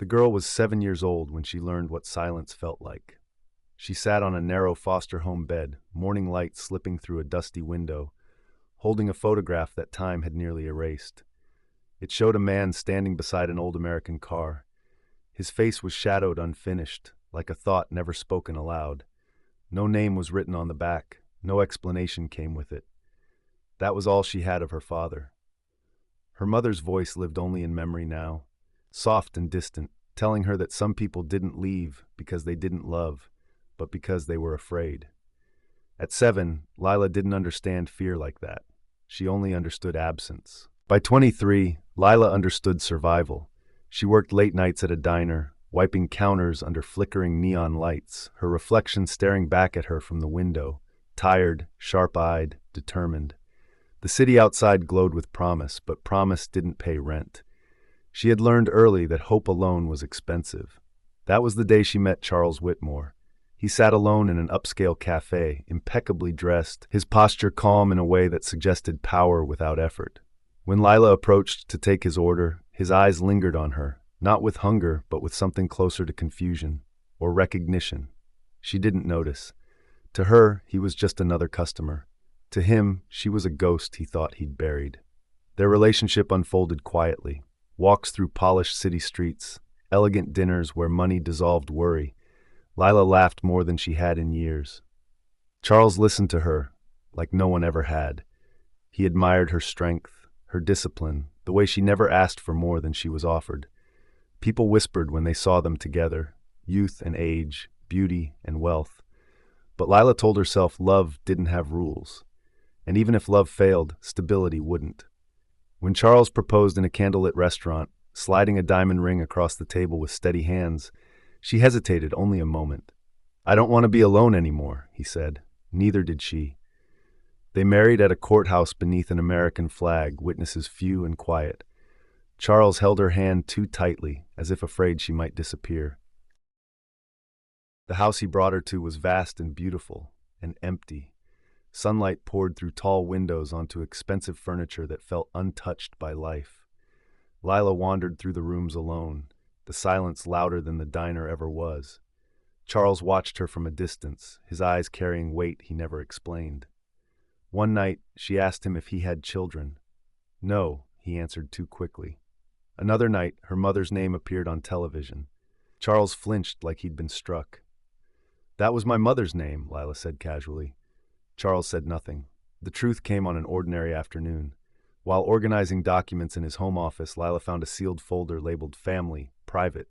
The girl was 7 years old when she learned what silence felt like. She sat on a narrow foster home bed, morning light slipping through a dusty window, holding a photograph that time had nearly erased. It showed a man standing beside an old American car. His face was shadowed unfinished, like a thought never spoken aloud. No name was written on the back, no explanation came with it. That was all she had of her father. Her mother's voice lived only in memory now, soft and distant, telling her that some people didn't leave because they didn't love, but because they were afraid. At 7, Lila didn't understand fear like that. She only understood absence. By 23, Lila understood survival. She worked late nights at a diner, wiping counters under flickering neon lights, her reflection staring back at her from the window, tired, sharp-eyed, determined. The city outside glowed with promise, but promise didn't pay rent. She had learned early that hope alone was expensive. That was the day she met Charles Whitmore. He sat alone in an upscale cafe, impeccably dressed, his posture calm in a way that suggested power without effort. When Lila approached to take his order, his eyes lingered on her, not with hunger, but with something closer to confusion, or recognition. She didn't notice. To her, he was just another customer. To him, she was a ghost he thought he'd buried. Their relationship unfolded quietly. Walks through polished city streets, elegant dinners where money dissolved worry. Lila laughed more than she had in years. Charles listened to her like no one ever had. He admired her strength, her discipline, the way she never asked for more than she was offered. People whispered when they saw them together, youth and age, beauty and wealth. But Lila told herself love didn't have rules. And even if love failed, stability wouldn't. When Charles proposed in a candlelit restaurant, sliding a diamond ring across the table with steady hands, she hesitated only a moment. "I don't want to be alone anymore," he said. Neither did she. They married at a courthouse beneath an American flag, witnesses few and quiet. Charles held her hand too tightly, as if afraid she might disappear. The house he brought her to was vast and beautiful, and empty. Sunlight poured through tall windows onto expensive furniture that felt untouched by life. Lila wandered through the rooms alone, the silence louder than the diner ever was. Charles watched her from a distance, his eyes carrying weight he never explained. One night, she asked him if he had children. No, he answered too quickly. Another night, her mother's name appeared on television. Charles flinched like he'd been struck. "That was my mother's name," Lila said casually. Charles said nothing. The truth came on an ordinary afternoon. While organizing documents in his home office, Lila found a sealed folder labeled Family, Private,